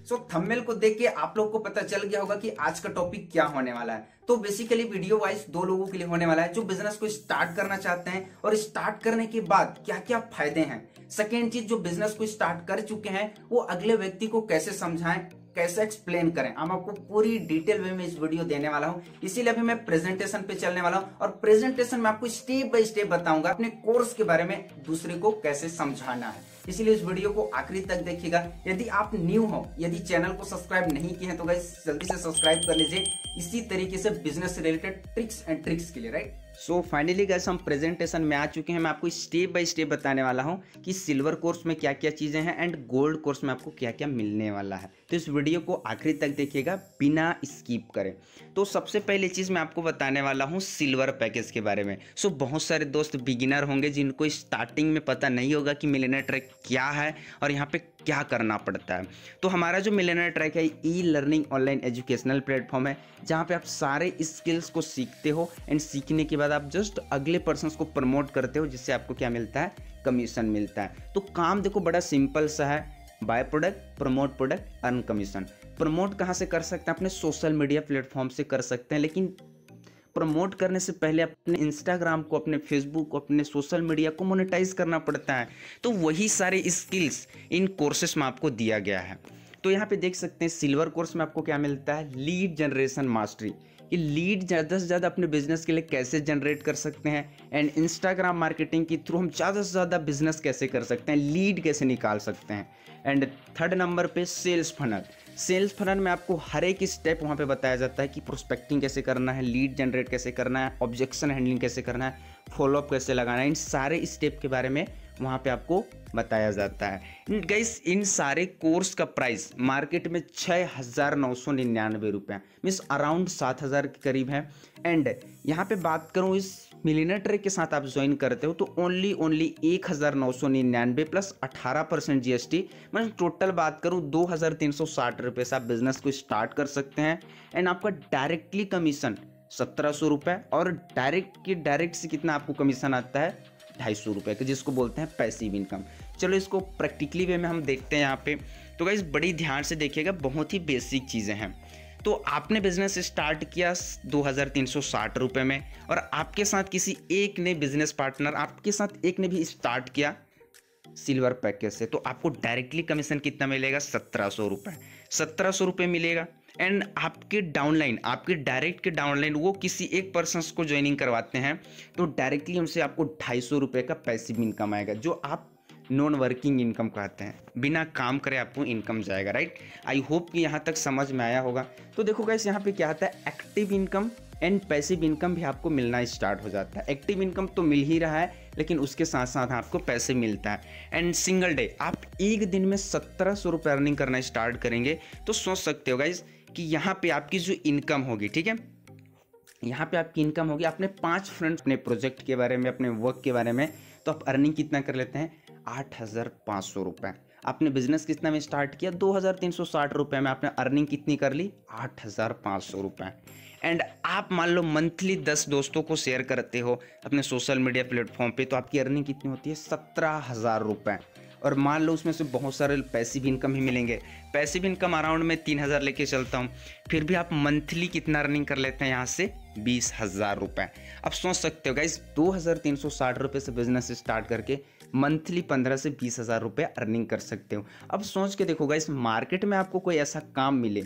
सो thumbnail को देख के आप लोग को पता चल गया होगा कि आज का टॉपिक क्या होने वाला है। तो बेसिकली वीडियो वाइज दो लोगों के लिए होने वाला है, जो बिजनेस को स्टार्ट करना चाहते हैं और स्टार्ट करने के बाद क्या क्या फायदे हैं। सेकेंड चीज, जो बिजनेस को स्टार्ट कर चुके हैं वो अगले व्यक्ति को कैसे समझाएं, कैसे एक्सप्लेन करें। हम आपको पूरी डिटेल वे में इस वीडियो देने वाला हूं, इसीलिए अभी मैं प्रेजेंटेशन पे चलने वाला हूं और प्रेजेंटेशन में आपको स्टेप बाय स्टेप बताऊंगा अपने कोर्स के बारे में दूसरे को कैसे समझाना है। इसीलिए इस वीडियो को आखिरी तक देखिएगा। यदि आप न्यू हो, यदि चैनल को सब्सक्राइब नहीं किए हैं तो गाइस जल्दी से सब्सक्राइब कर लीजिए इसी तरीके से बिजनेस से रिलेटेड ट्रिक्स एंड ट्रिक्स के लिए, राइट। सो फाइनली गाइस हम प्रेजेंटेशन में आ चुके हैं। मैं आपको स्टेप बाय स्टेप बताने वाला हूं कि सिल्वर कोर्स में क्या क्या चीजें हैं एंड गोल्ड कोर्स में आपको क्या क्या मिलने वाला है। तो इस वीडियो को आखिरी तक देखिएगा बिना स्किप करें। तो सबसे पहली चीज मैं आपको बताने वाला हूं सिल्वर पैकेज के बारे में। सो बहुत सारे दोस्त बिगिनर होंगे जिनको स्टार्टिंग में पता नहीं होगा कि मिलियनेयर ट्रैक क्या है और यहाँ पे क्या करना पड़ता है। तो हमारा जो मिलियनेयर ट्रैक है e learning online educational platform है, जहाँ पे आप सारे स्किल्स को सीखते हो एंड सीखने के बाद आप जस्ट अगले पर्सन को प्रमोट करते हो, जिससे आपको क्या मिलता है, कमीशन मिलता है। तो काम देखो बड़ा सिंपल सा है, by product, promote product, earn commission. Promote कहाँ से कर सकते हैं? अपने सोशल मीडिया प्लेटफॉर्म से कर सकते हैं, लेकिन प्रमोट करने से पहले अपने इंस्टाग्राम को, अपने फेसबुक को, अपने सोशल मीडिया को मोनेटाइज करना पड़ता है। तो वही सारे स्किल्स इन कोर्सेस में आपको दिया गया है। तो यहाँ पे देख सकते हैं सिल्वर कोर्स में आपको क्या मिलता है, लीड जनरेशन मास्टरी। कि लीड ज़्यादा से ज़्यादा अपने बिजनेस के लिए कैसे जनरेट कर सकते हैं एंड इंस्टाग्राम मार्केटिंग के थ्रू हम ज़्यादा से ज़्यादा बिजनेस कैसे कर सकते हैं, लीड कैसे निकाल सकते हैं। एंड थर्ड नंबर पे सेल्स फनल। सेल्स फनल में आपको हर एक स्टेप वहाँ पे बताया जाता है कि प्रोस्पेक्टिंग कैसे करना है, लीड जनरेट कैसे करना है, ऑब्जेक्शन हैंडलिंग कैसे करना है, फॉलोअप कैसे लगाना है। इन सारे स्टेप के बारे में वहाँ पे आपको बताया जाता है। गाइस इन सारे कोर्स का प्राइस मार्केट में 6,999 रुपये, मीन्स अराउंड 7,000 के करीब है। एंड यहाँ पे बात करूँ इस मिलियनेयर ट्रैक के साथ आप ज्वाइन करते हो तो ओनली 1,999 प्लस 18% GST, मतलब टोटल बात करूँ 2,360 रुपये से आप बिजनेस को स्टार्ट कर सकते हैं। एंड आपका डायरेक्टली कमीशन 1,700 रुपये और डायरेक्ट से कितना आपको कमीशन आता है, 250 रुपये के, जिसको बोलते हैं पैसिव इनकम। चलो इसको प्रैक्टिकली वे में हम देखते हैं यहाँ पे। तो गाइस बड़ी ध्यान से देखिएगा, बहुत ही बेसिक चीज़ें हैं। तो आपने बिजनेस स्टार्ट किया 2,360 रुपये में और आपके साथ किसी एक ने बिजनेस पार्टनर आपके साथ एक ने भी स्टार्ट किया सिल्वर पैकेज से, तो आपको डायरेक्टली कमीशन कितना मिलेगा, 1,700 रुपये। 1,700 रुपये मिलेगा। एंड आपके डाउनलाइन, आपके डायरेक्ट के डाउनलाइन वो किसी एक पर्सन को ज्वाइनिंग करवाते हैं तो डायरेक्टली उनसे आपको 250 रुपये का पैसिव इनकम आएगा, जो आप नॉन वर्किंग इनकम कहते हैं। बिना काम करे आपको इनकम जाएगा, राइट। आई होप कि यहाँ तक समझ में आया होगा। तो देखो गाइस यहाँ पे क्या आता है, active income and passive income भी आपको मिलना स्टार्ट हो जाता है। एक्टिव इनकम तो मिल ही रहा है, लेकिन उसके साथ साथ आपको पैसे मिलता है। एंड सिंगल डे आप एक दिन में 1,700 रुपये अर्निंग करना स्टार्ट करेंगे तो सोच सकते हो गाइस कि यहाँ पे आपकी जो इनकम होगी, ठीक है, यहाँ पे आपकी इनकम होगी। अपने 5 फ्रेंड्स अपने प्रोजेक्ट के बारे में, अपने वर्क के बारे में, तो आप अर्निंग कितना कर लेते हैं, 8,500 रुपये। आपने बिजनेस कितना में स्टार्ट किया, 2,360 रुपये में, आपने अर्निंग कितनी कर ली, 8,500 रुपये। एंड आप मान लो मंथली 10 दोस्तों को शेयर करते हो अपने सोशल मीडिया प्लेटफॉर्म पे, तो आपकी अर्निंग कितनी होती है, 17,000 रुपये। और मान लो उसमें से बहुत सारे पैसिव इनकम ही मिलेंगे। पैसिव इनकम अराउंड में 3,000 लेके चलता हूँ, फिर भी आप मंथली कितना अर्निंग कर लेते हैं यहाँ से, 20,000 रुपये। अब सोच सकते हो गाइस 2,360 रुपये से बिजनेस स्टार्ट करके मंथली 15 से 20,000 रुपये अर्निंग कर सकते हो। अब सोच के देखो गाइस, मार्केट में आपको कोई ऐसा काम मिले,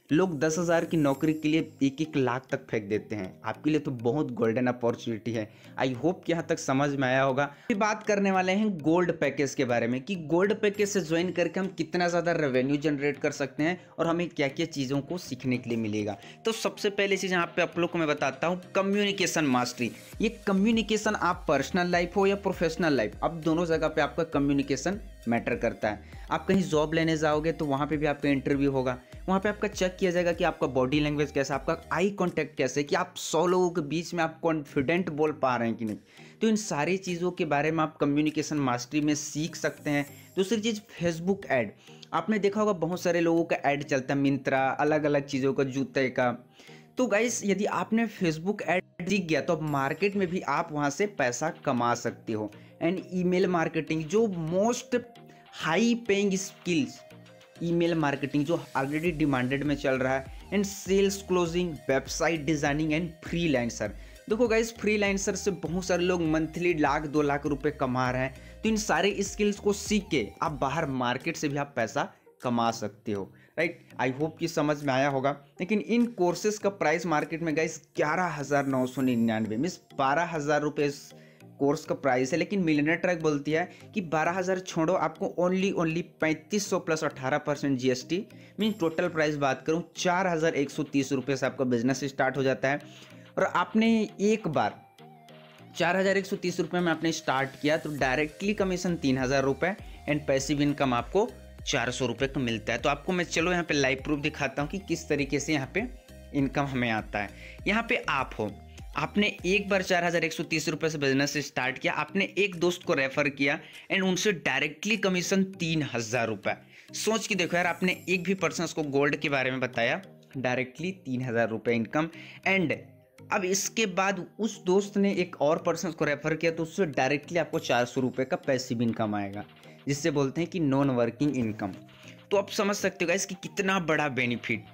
लोग 10,000 की नौकरी के लिए 1-1 लाख तक फेंक देते हैं, आपके लिए तो बहुत गोल्डन अपॉर्चुनिटी है। आई होप कि यहाँ तक समझ में आया होगा। अभी बात करने वाले हैं गोल्ड पैकेज के बारे में कि गोल्ड पैकेज से ज्वाइन करके हम कितना ज़्यादा रेवेन्यू जनरेट कर सकते हैं और हमें क्या क्या चीज़ों को सीखने के लिए मिलेगा। तो सबसे पहले चीज़ यहाँ पे आप लोग को मैं बताता हूँ, कम्युनिकेशन मास्टरी। ये कम्युनिकेशन आप पर्सनल लाइफ हो या प्रोफेशनल लाइफ, अब दोनों जगह पे आपका कम्युनिकेशन मैटर करता है। आप कहीं जॉब लेने जाओगे तो वहाँ पे भी आपका इंटरव्यू होगा, वहाँ पे आपका चेक किया जाएगा कि आपका बॉडी लैंग्वेज कैसा, आपका आई कांटेक्ट कैसे, कि आप 100 लोगों के बीच में आप कॉन्फिडेंट बोल पा रहे हैं कि नहीं। तो इन सारी चीज़ों के बारे में आप कम्युनिकेशन मास्टरी में सीख सकते हैं। दूसरी चीज़, फेसबुक ऐड। आपने देखा होगा बहुत सारे लोगों का ऐड चलता है, मिंत्रा, अलग अलग चीज़ों का, जूते का। तो गाइस यदि आपने फेसबुक ऐड सीख गया तो अब मार्केट में भी आप वहाँ से पैसा कमा सकते हो। एंड ईमेल मार्केटिंग, जो most high paying skills email marketing जो ऑलरेडी डिमांडेड में चल रहा है, and sales closing, website designing and freelancer. देखो गाइस, फ्रीलांसर से बहुत सारे लोग मंथली 1-2 लाख रुपए कमा रहे हैं। तो इन सारे स्किल्स को सीख के आप बाहर मार्केट से भी आप पैसा कमा सकते हो, राइट। आई होप कि समझ में आया होगा। लेकिन इन कोर्सेज का प्राइस मार्केट में गाइस 11,999 मीन्स 12,000 रुपये कोर्स का प्राइस है। लेकिन मिलियनेयर ट्रैक बोलती है कि 12,000 छोड़ो, आपको only 3500 plus 18% GST mean total price बात करूँ 4,130 रुपये से आपका बिजनेस स्टार्ट हो जाता है। और आपने एक बार 4,130 रुपये में आपने स्टार्ट किया तो डायरेक्टली कमीशन 3,000 रुपये एंड पैसिव इनकम आपको 400 रुपये का मिलता है। तो आपको मैं चलो यहाँ पे लाइव प्रूफ दिखाता हूँ कि किस तरीके से यहाँ पे इनकम हमें आता है। यहाँ पे आप हो, आपने एक बार 4,130 रुपये से बिजनेस स्टार्ट किया, आपने एक दोस्त को रेफर किया एंड उनसे डायरेक्टली कमीशन 3,000 रुपये। सोच के देखो यार, आपने एक भी पर्सन को गोल्ड के बारे में बताया, डायरेक्टली 3,000 रुपये इनकम। एंड अब इसके बाद उस दोस्त ने एक और पर्सन को रेफर किया तो उससे डायरेक्टली आपको 400 रुपये का पैसिव इनकम आएगा, जिससे बोलते हैं कि नॉन वर्किंग इनकम। तो आप समझ सकते हो गाइस कि कितना बड़ा बेनिफिट,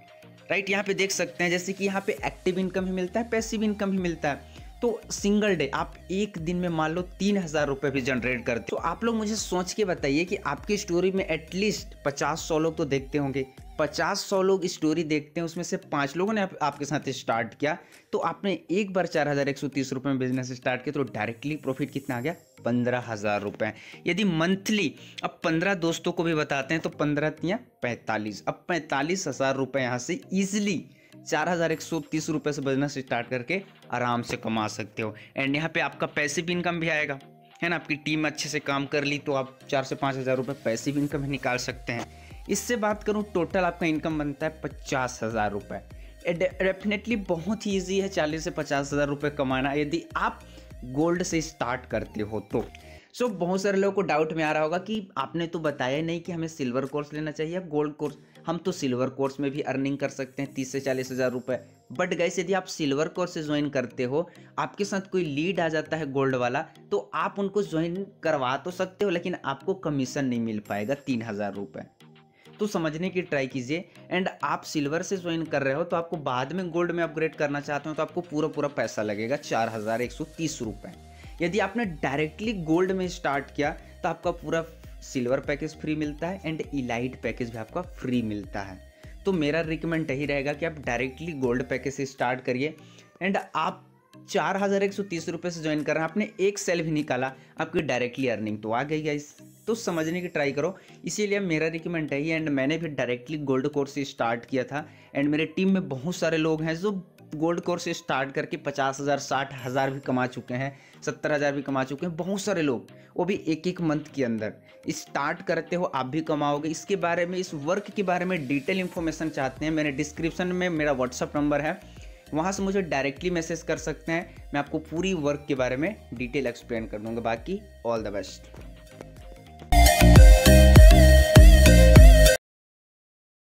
राइट। यहाँ पे देख सकते हैं जैसे कि यहाँ पे एक्टिव इनकम भी मिलता है, पैसिव इनकम भी मिलता है। तो सिंगल डे आप एक दिन में मान लो 3,000 रुपये भी जनरेट करते हो। तो आप लोग मुझे सोच के बताइए कि आपकी स्टोरी में एटलीस्ट 50-100 लोग तो देखते होंगे। 50-100 लोग स्टोरी देखते हैं, उसमें से 5 लोगों ने आपके साथ स्टार्ट किया। तो आपने एक बार 4,130 रुपये में बिजनेस स्टार्ट किया तो डायरेक्टली प्रॉफिट कितना आ गया? 15,000 रुपये। यदि मंथली अब 15 दोस्तों को भी बताते हैं तो 15 × 45, अब 45,000 रुपये यहाँ से ईजिली 4,130 रुपये से बिजनेस स्टार्ट करके आराम से कमा सकते हो। एंड यहाँ पे आपका पैसिव इनकम भी आएगा, है ना। आपकी टीम अच्छे से काम कर ली तो आप 4 से 5,000 रुपये पैसिव इनकम ही निकाल सकते हैं। इससे बात करूँ टोटल आपका इनकम बनता है 50,000 रुपये। डेफिनेटली बहुत ही ईजी है 40 से 50,000 रुपये कमाना यदि आप गोल्ड से स्टार्ट करते हो तो। सो बहुत सारे लोगों को डाउट में आ रहा होगा कि आपने तो बताया नहीं कि हमें सिल्वर कोर्स लेना चाहिए गोल्ड कोर्स। हम तो सिल्वर कोर्स में भी अर्निंग कर सकते हैं 30 से 40,000 रुपये। बट गाइस, यदि आप सिल्वर कोर्स से ज्वाइन करते हो, आपके साथ कोई लीड आ जाता है गोल्ड वाला, तो आप उनको ज्वाइन करवा तो सकते हो लेकिन आपको कमीशन नहीं मिल पाएगा 3,000 रुपये। तो समझने की ट्राई कीजिए। एंड आप सिल्वर से ज्वाइन कर रहे हो तो आपको बाद में गोल्ड में अपग्रेड करना चाहते हो तो आपको पूरा पैसा लगेगा 4,130 रुपये। यदि आपने डायरेक्टली गोल्ड में स्टार्ट किया तो आपका पूरा सिल्वर पैकेज फ्री मिलता है एंड इलाइट पैकेज भी आपका फ्री मिलता है। तो मेरा रिकमेंड यही रहेगा कि आप डायरेक्टली गोल्ड पैकेज से स्टार्ट करिए। एंड आप 4,130 रुपये से ज्वाइन कर रहे हैं, आपने एक सेल भी निकाला, आपकी डायरेक्टली अर्निंग तो आ गई गाइस। तो समझने की ट्राई करो, इसीलिए मेरा रिकमेंड है। एंड मैंने भी डायरेक्टली गोल्ड कोर्स से स्टार्ट किया था एंड मेरे टीम में बहुत सारे लोग हैं जो गोल्ड कोर्स से स्टार्ट करके 50,000 60,000 भी कमा चुके हैं, 70,000 भी कमा चुके हैं। बहुत सारे लोग, वो भी एक मंथ के अंदर। स्टार्ट करते हो आप भी कमाओगे। इसके बारे में, इस वर्क के बारे में डिटेल इन्फॉर्मेशन चाहते हैं, मैंने डिस्क्रिप्शन में मेरा व्हाट्सअप नंबर है, वहाँ से मुझे डायरेक्टली मैसेज कर सकते हैं। मैं आपको पूरी वर्क के बारे में डिटेल एक्सप्लेन कर दूंगा। बाकी ऑल द बेस्ट।